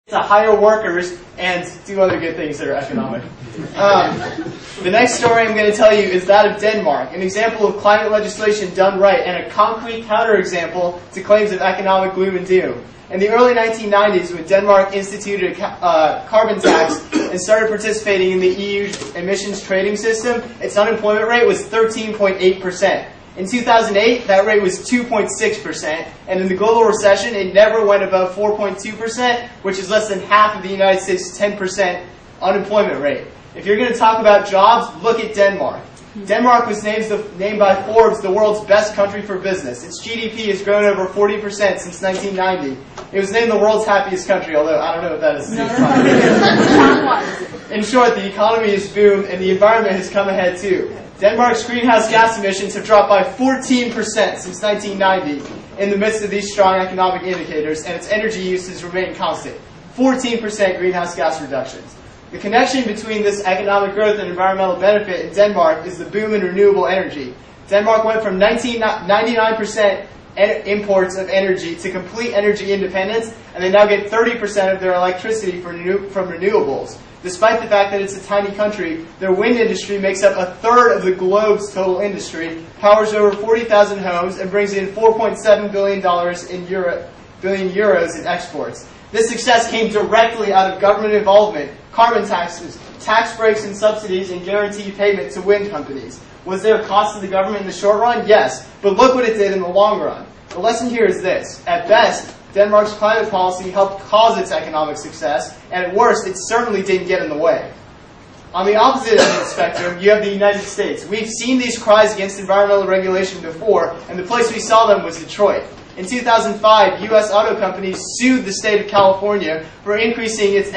to hire workers and do other good things that are economic. The next story I'm going to tell you is that of Denmark, an example of climate legislation done right and a concrete counterexample to claims of economic gloom and doom. In the early 1990s, when Denmark instituted a carbon tax and started participating in the EU emissions trading system, its unemployment rate was 13.8%. In 2008, that rate was 2.6%, and in the global recession, it never went above 4.2%, which is less than half of the United States' 10% unemployment rate. If you're going to talk about jobs, look at Denmark. Denmark was named by Forbes the world's best country for business. Its GDP has grown over 40% since 1990. It was named the world's happiest country, although I don't know if that is true. In short, the economy has boomed and the environment has come ahead too. Denmark's greenhouse gas emissions have dropped by 14% since 1990 in the midst of these strong economic indicators, and its energy use has remained constant. 14% greenhouse gas reductions. The connection between this economic growth and environmental benefit in Denmark is the boom in renewable energy. Denmark went from 99% imports of energy to complete energy independence, and they now get 30% of their electricity from renewables. Despite the fact that it's a tiny country, their wind industry makes up a third of the globe's total industry, powers over 40,000 homes, and brings in $4.7 billion euros in exports. This success came directly out of government involvement, carbon taxes, tax breaks and subsidies, and guaranteed payment to wind companies. Was there a cost to the government in the short run? Yes, but look what it did in the long run. The lesson here is this. At best, Denmark's climate policy helped cause its economic success, and at worst, it certainly didn't get in the way. On the opposite end of the spectrum, you have the United States. We've seen these cries against environmental regulation before, and the place we saw them was Detroit. In 2005, U.S. auto companies sued the state of California for increasing its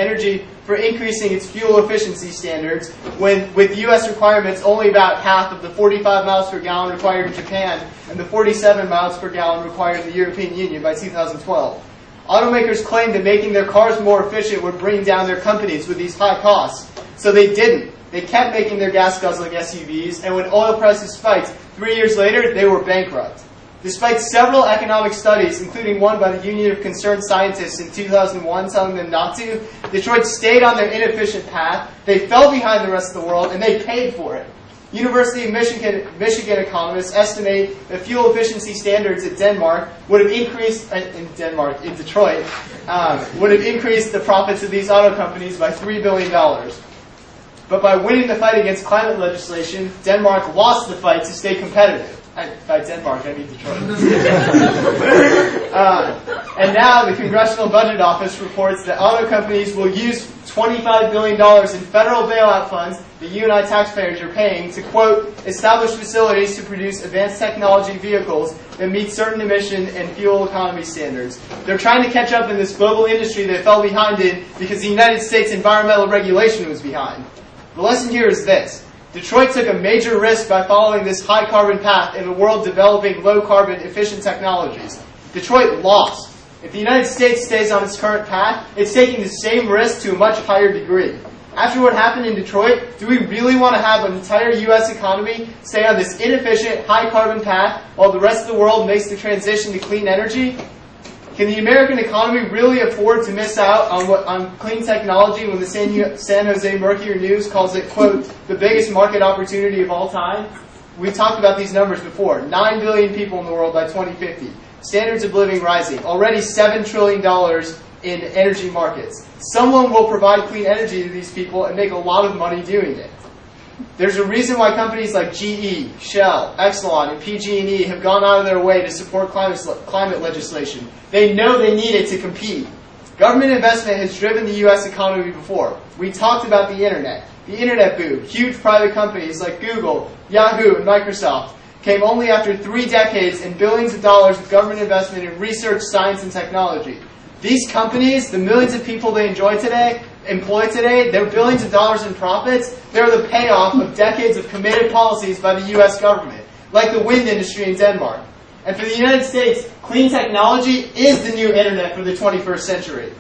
fuel efficiency standards, with U.S. requirements only about half of the 45 miles per gallon required in Japan and the 47 miles per gallon required in the European Union by 2012. Automakers claimed that making their cars more efficient would bring down their companies with these high costs. So they didn't. They kept making their gas-guzzling SUVs, and when oil prices spiked, 3 years later, they were bankrupt. Despite several economic studies, including one by the Union of Concerned Scientists in 2001 telling them not to, Detroit stayed on their inefficient path, they fell behind the rest of the world, and they paid for it. University of Michigan economists estimate that fuel efficiency standards in Denmark would have increased, in Detroit, would have increased the profits of these auto companies by $3 billion. But by winning the fight against climate legislation, Denmark lost the fight to stay competitive. By Denmark, I mean Detroit. And now the Congressional Budget Office reports that auto companies will use $25 billion in federal bailout funds that you and I taxpayers are paying to, quote, establish facilities to produce advanced technology vehicles that meet certain emission and fuel economy standards. They're trying to catch up in this global industry they fell behind in because the United States environmental regulation was behind. The lesson here is this. Detroit took a major risk by following this high-carbon path in a world developing low-carbon, efficient technologies. Detroit lost. If the United States stays on its current path, it's taking the same risk to a much higher degree. After what happened in Detroit, do we really want to have an entire U.S. economy stay on this inefficient, high-carbon path while the rest of the world makes the transition to clean energy? Can the American economy really afford to miss out on clean technology when the San Jose Mercury News calls it, quote, the biggest market opportunity of all time? We've talked about these numbers before. 9 billion people in the world by 2050. Standards of living rising. Already $7 trillion in energy markets. Someone will provide clean energy to these people and make a lot of money doing it. There's a reason why companies like GE, Shell, Exelon, and PG&E have gone out of their way to support climate legislation. They know they need it to compete. Government investment has driven the U.S. economy before. We talked about the Internet. The Internet boom, huge private companies like Google, Yahoo, and Microsoft, came only after 3 decades and billions of dollars of government investment in research, science, and technology. These companies, the millions of people they employ today, their billions of dollars in profits, they're the payoff of decades of committed policies by the U.S. government, like the wind industry in Denmark. And for the United States, clean technology is the new internet for the 21st century.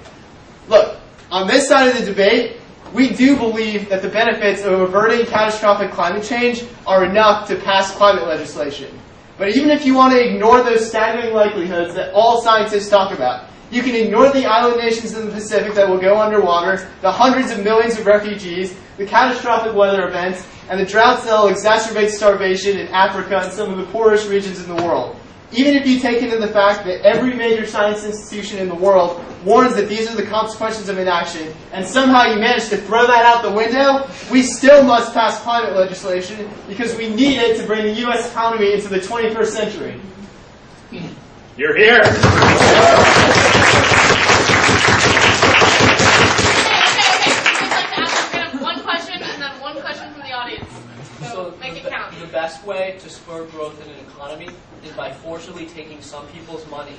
Look, on this side of the debate, we do believe that the benefits of averting catastrophic climate change are enough to pass climate legislation. But even if you want to ignore those staggering likelihoods that all scientists talk about, You can ignore the island nations in the Pacific that will go underwater, the hundreds of millions of refugees, the catastrophic weather events, and the droughts that will exacerbate starvation in Africa and some of the poorest regions in the world. Even if you take into the fact that every major science institution in the world warns that these are the consequences of inaction, and somehow you manage to throw that out the window, we still must pass climate legislation because we need it to bring the U.S. economy into the 21st century. You're here. Okay. We're going to have one question and then one question from the audience. So make it count. The best way to spur growth in an economy is by forcibly taking some people's money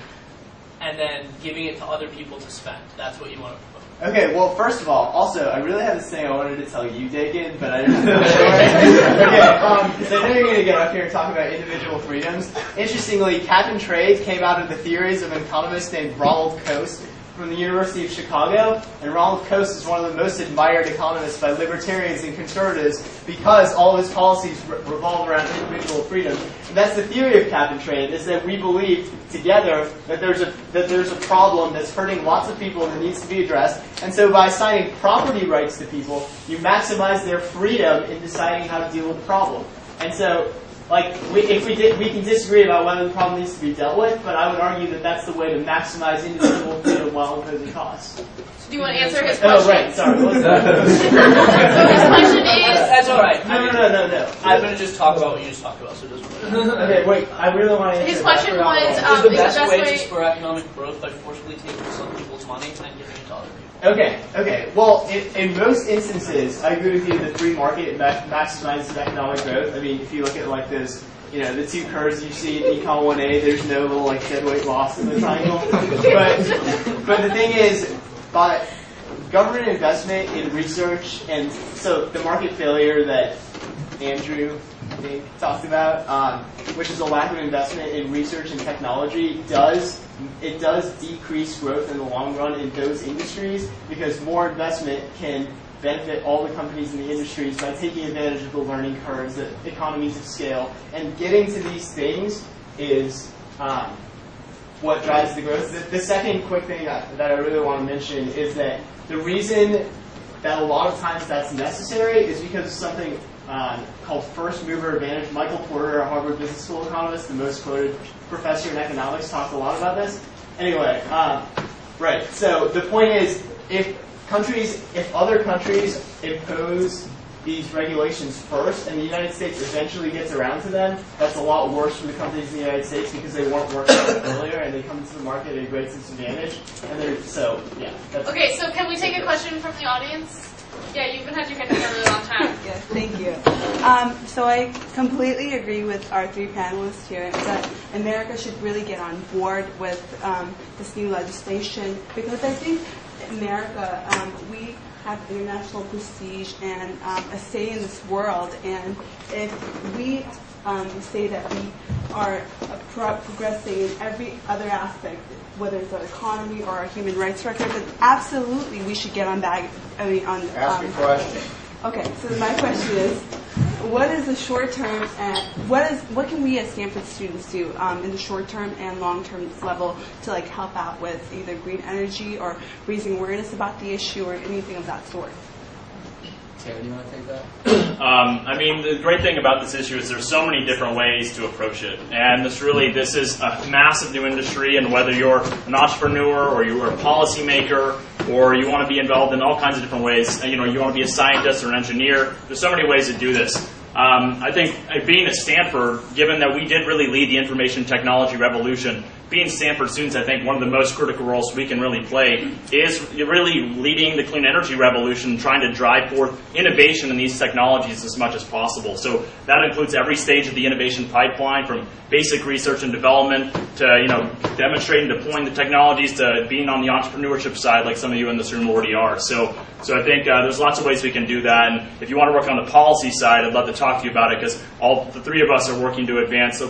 and then giving it to other people to spend. That's what you want to promote. Okay, well, first of all, also, I really had this thing I wanted to tell you, Dakin, but I didn't know. Okay, so I know you're going to get up here and talk about individual freedoms. Interestingly, cap and trade came out of the theories of an economist named Ronald Coase from the University of Chicago, and Ronald Coase is one of the most admired economists by libertarians and conservatives because all of his policies revolve around individual freedom. And that's the theory of cap and trade, is that we believe together that there's a problem that's hurting lots of people and that needs to be addressed. And so by assigning property rights to people, you maximize their freedom in deciding how to deal with the problem. And so, like, we can disagree about whether the problem needs to be dealt with, but I would argue that that's the way to maximize individual freedom while imposing costs. So do you want to answer his question? Oh, right, sorry. What's that? So his question is... That's all right. No. I'm going to just talk about what you just talked about, so it doesn't matter. Okay, wait, I really want to answer His question was... Is the best way to spur economic growth by forcibly taking some people's money and giving it to other people? Okay. Well, in most instances, I agree with you that free market maximizes economic growth. I mean, if you look at like those, the two curves you see in Econ 1A, there's no little like deadweight loss in the triangle. But the thing is, by government investment in research, and so the market failure that Andrew, I think, talked about, which is a lack of investment in research and technology, does decrease growth in the long run in those industries because more investment can benefit all the companies in the industries by taking advantage of the learning curves, the economies of scale, and getting to these things is what drives the growth. The second quick thing that I really want to mention is that the reason that a lot of times that's necessary is because of something called first mover advantage. Michael Porter, a Harvard Business School economist, the most quoted professor in economics, talked a lot about this. Anyway, right. So the point is, if other countries impose these regulations first, and the United States eventually gets around to them, that's a lot worse for the companies in the United States because they weren't working on it earlier, and they come into the market at a great disadvantage. Okay, so can we take a question from the audience? Yeah, you've had your hand up for a really long time. Yes, thank you. So I completely agree with our three panelists here that America should really get on board with this new legislation because I think America, we have international prestige and a say in this world, and if we say that we are progressing in every other aspect, whether it's our economy or our human rights record, then absolutely we should get on that. Ask a question. Okay, so my question is, what is the short term and what can we as Stanford students do in the short term and long term level to like help out with either green energy or raising awareness about the issue or anything of that sort? Taylor, do you want to take that? I mean, the great thing about this issue is there's so many different ways to approach it. And this is a massive new industry, and whether you're an entrepreneur or you're a policymaker or you want to be involved in all kinds of different ways, you want to be a scientist or an engineer, there's so many ways to do this. I think being at Stanford, given that we did really lead the information technology revolution, being Stanford students, I think one of the most critical roles we can really play is really leading the clean energy revolution, trying to drive forth innovation in these technologies as much as possible. So that includes every stage of the innovation pipeline, from basic research and development to demonstrating, deploying the technologies, to being on the entrepreneurship side, like some of you in this room already are. So I think there's lots of ways we can do that. And if you want to work on the policy side, I'd love to talk to you about it because all the three of us are working to advance